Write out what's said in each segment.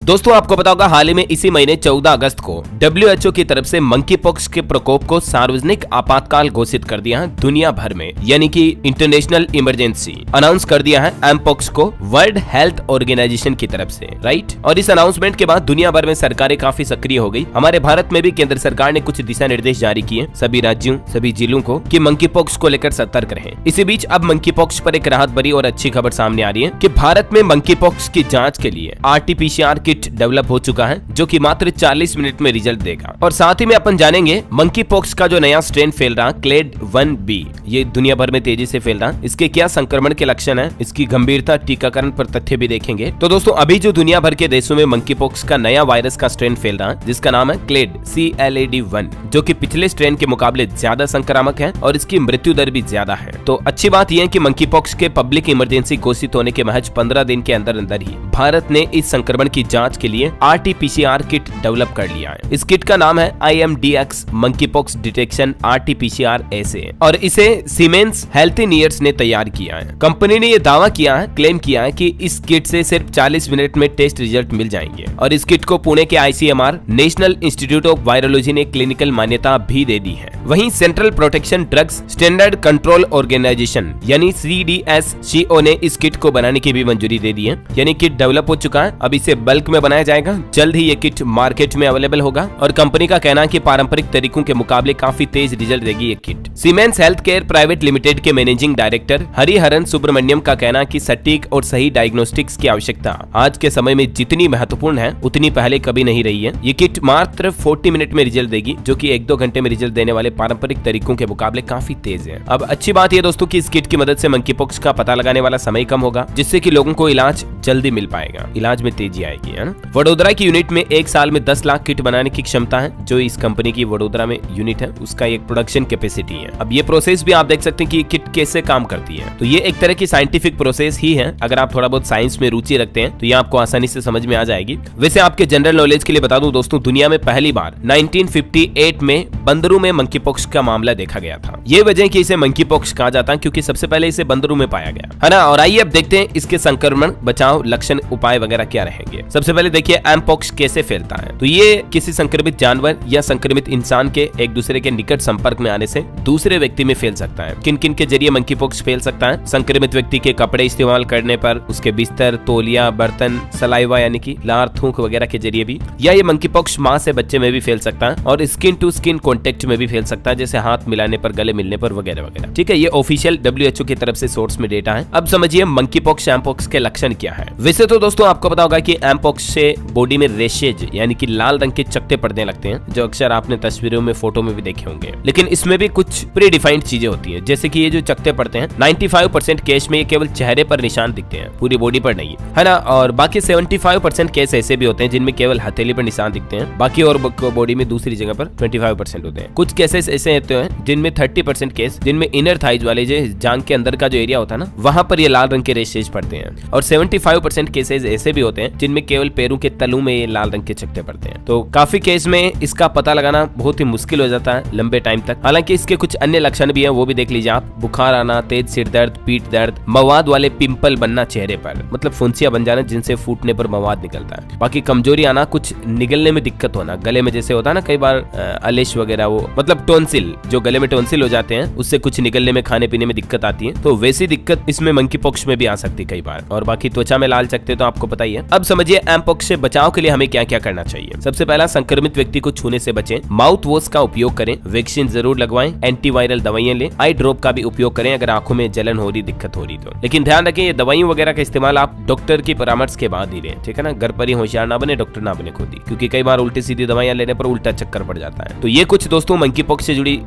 दोस्तों आपको पता होगा हाल ही में इसी महीने 14 अगस्त को WHO की तरफ से मंकी पॉक्स के प्रकोप को सार्वजनिक आपातकाल घोषित कर दिया है दुनिया भर में, यानी कि इंटरनेशनल इमरजेंसी अनाउंस कर दिया है एमपॉक्स को वर्ल्ड हेल्थ ऑर्गेनाइजेशन की तरफ से, राइट। और इस अनाउंसमेंट के बाद दुनिया भर में सरकारें काफी सक्रिय हो गई। हमारे भारत में भी केंद्र सरकार ने कुछ दिशा निर्देश जारी किए सभी राज्यों सभी जिलों को कि मंकी पॉक्स को लेकर सतर्क रहें। इसी बीच अब मंकी पॉक्स पर एक राहत भरी और अच्छी खबर सामने आ रही है कि भारत में मंकी पॉक्स की जांच के लिए RT-PCR किट डेवलप हो चुका है, जो कि मात्र 40 मिनट में रिजल्ट देगा। और साथ ही में अपन जानेंगे मंकी पॉक्स का जो नया स्ट्रेन फैल रहा क्लेड 1B, ये दुनिया भर में तेजी से फैल रहा, इसके क्या संक्रमण के लक्षण है, इसकी गंभीरता, टीकाकरण पर तथ्य भी देखेंगे। तो दोस्तों अभी जो दुनिया भर के देशों में मंकी पॉक्स का नया वायरस का स्ट्रेन फैल रहा है जिसका नाम है क्लेड CLAD1, जो कि पिछले स्ट्रेन के मुकाबले ज्यादा संक्रामक है और इसकी मृत्यु दर भी ज्यादा है। तो अच्छी बात यह है कि मंकी पॉक्स के पब्लिक इमरजेंसी घोषित होने के महज 15 दिन के अंदर अंदर ही भारत ने इस संक्रमण की जांच के लिए RT-PCR किट डेवलप कर लिया है। इस किट का नाम है IMDX monkey pox detection RT-PCR SA और इसे सीमेंस हेल्थिनियर्स ने तैयार किया है। कंपनी ने यह दावा किया है, क्लेम किया है कि इस किट से सिर्फ 40 मिनट में टेस्ट रिजल्ट मिल जाएंगे और इस किट को पुणे के ICMR National Institute of Virology ने क्लिनिकल मान्यता भी दे दी है। वहीं Central Protection Drugs Standard Control Organisation यानी CDSCO ने इस किट को बनाने की भी मंजूरी दे दी है, यानी किट डेवलप हो चुका है। अब इसे बल्क में बनाया जाएगा, जल्द ही ये किट मार्केट में अवेलेबल होगा और कंपनी का कहना है कि पारंपरिक तरीकों के मुकाबले काफी तेज रिजल्ट देगी ये kit. Siemens health care private limited के मैनेजिंग डायरेक्टर हरिहरन सुब्रमण्यम का कहना है कि सटीक और सही डायग्नोस्टिक्स की आवश्यकता आज के समय में जितनी महत्वपूर्ण है उतनी पहले कभी नहीं रही है। ये किट मात्र 40 मिनट में रिजल्ट देगी, जो कि 1-2 घंटे में रिजल्ट देने वाले पारंपरिक तरीकों के मुकाबले काफी तेज है। अब अच्छी बात यह दोस्तों कि इस किट की मदद से मंकी पॉक्स का पता लगाने वाला समय कम होगा, जिससे कि लोगों को इलाज जल्दी मिल पाएगा, इलाज में तेजी आएगी, है ना। वडोदरा की यूनिट में एक साल में 10 लाख किट बनाने की क्षमता है, जो इस कंपनी की वडोदरा में यूनिट है उसका एक प्रोडक्शन कैपेसिटी है। अब ये प्रोसेस भी आप देख सकते हैं कि किट कैसे काम करती है। तो ये एक तरह की साइंटिफिक प्रोसेस ही है। अगर आप थोड़ा बहुत साइंस में रुचि रखते हैं तो ये आपको आसानी से समझ में आ जाएगी। वैसे आपके जनरल नॉलेज के लिए बता दूं दोस्तों, दुनिया में पहली बार 1958 में बंदरों में मंकी पॉक्स का मामला देखा गया था। ये वजह कि इसे मंकी पॉक्स कहा जाता है क्योंकि सबसे पहले इसे बंदरों में पाया गया, है ना। और आइए अब देखते हैं इसके संक्रमण, बचाव, लक्षण, उपाय वगैरह क्या रहेंगे। सबसे पहले देखिए एमपॉक्स कैसे फैलता है। तो ये किसी संक्रमित जानवर या संक्रमित इंसान के एक दूसरे के निकट संपर्क में आने से दूसरे व्यक्ति में फैल सकता है। किन किन के जरिए मंकी पॉक्स फैल सकता है? संक्रमित व्यक्ति के कपड़े इस्तेमाल करने पर, उसके बिस्तर, तौलिया, बर्तन, सलाइवा यानी कि लार, थूक वगैरह के जरिए भी, या ये मंकी पॉक्स मां से बच्चे में भी फैल सकता है और स्किन टू स्किन कॉन्टेक्ट में भी फैल सकता है, जैसे हाथ मिलाने पर, गले मिलने पर वगैरह वगैरह। ठीक है, ये ऑफिशियल WHO की तरफ से सोर्स में डेटा है। अब समझिए मंकी पॉक्स, एमपॉक्स के लक्षण क्या है। वैसे तो दोस्तों आपको पता होगा कि एमपॉक्स से बॉडी में रेशेज यानी कि लाल रंग के चकत्ते पड़ने लगते हैं, जो अक्सर आपने तस्वीरों में, फोटो में भी देखे होंगे। लेकिन इसमें भी कुछ प्री डिफाइंड चीजें होती हैं, जैसे कि ये जो चकत्ते पड़ते हैं 95% केस में ये केवल चेहरे पर निशान दिखते हैं, पूरी बॉडी पर नहीं, है ना। और बाकी 75% केस ऐसे भी होते हैं जिनमें केवल हथेली पर निशान दिखते हैं, बाकी और बॉडी में दूसरी जगह पर 25% होते हैं। कुछ केसेस ऐसे होते हैं जिनमें 30% केस जिनमें इनर थाइज वाले जो जांघ के अंदर का जो एरिया होता है ना, वहां पर ये लाल रंग के रेशेज पड़ते हैं। और 75% केसेस ऐसे भी होते हैं जिनमें केवल पैरों के तलुओं में ये लाल रंग के चकत्ते पड़ते हैं। तो काफी केस में इसका पता लगाना बहुत ही मुश्किल हो जाता है लंबे टाइम तक। हालांकि इसके कुछ अन्य लक्षण भी हैं, वो भी देख लीजिए आप। बुखार आना, तेज सिर दर्द, पीठ दर्द, मवाद वाले पिंपल बनना चेहरे पर, मतलब फुंसियां बन जाना जिनसे फूटने पर मवाद निकलता है। बाकी कमजोरी आना, कुछ निगलने में दिक्कत होना, गले में जैसे होता है ना कई बार अलिश वगैरह, वो मतलब टोंसिल, जो गले में टोंसिल हो जाते हैं उससे कुछ निगलने में, खाने पीने में दिक्कत आती है। तो वैसी दिक्कत इसमें मंकी पॉक्स में भी आ सकती है कई बार। और बाकी त्वचा में लाल चकत्ते तो आपको पता ही है। अब समझिए एमपॉक्स से बचाव के लिए हमें क्या क्या करना चाहिए। सबसे पहला, संक्रमित व्यक्ति को छूने से बचें, माउथ वॉश का उपयोग करें, वैक्सीन जरूर लगवाएं, एंटीवायरल दवाइयां लें, आई ड्रॉप का भी उपयोग करें अगर आंखों में जलन हो रही, दिक्कत हो रही तो। लेकिन ध्यान रखें ये दवाइयों वगैरह का इस्तेमाल आप डॉक्टर की परामर्श के बाद ही लें, ठीक है ना। घर पर ही होशियार ना बने, डॉक्टर ना बने खुद ही, क्योंकि कई बार उल्टी सीधी दवाइयां लेने पर उल्टा चक्कर पड़ जाता है। तो ये कुछ दोस्तों मंकी पॉक्स से जुड़ी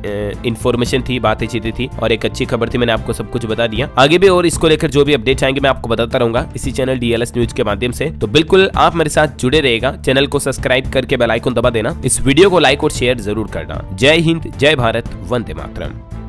इन्फॉर्मेशन थी, बातें चीजें थी और एक अच्छी खबर थी, मैंने आपको सब कुछ बता दिया। आगे भी और इसको लेकर जो भी अपडेट आएंगे मैं आपको बताता रहूंगा इसी चैनल DLS न्यूज के माध्यम से। तो बिल्कुल आप मेरे साथ जुड़े रहेगा, चैनल को सब्सक्राइब करके बेल आइकन दबा देना, इस वीडियो को लाइक और शेयर जरूर करना। जय हिंद, जय भारत, वंदे मातरम।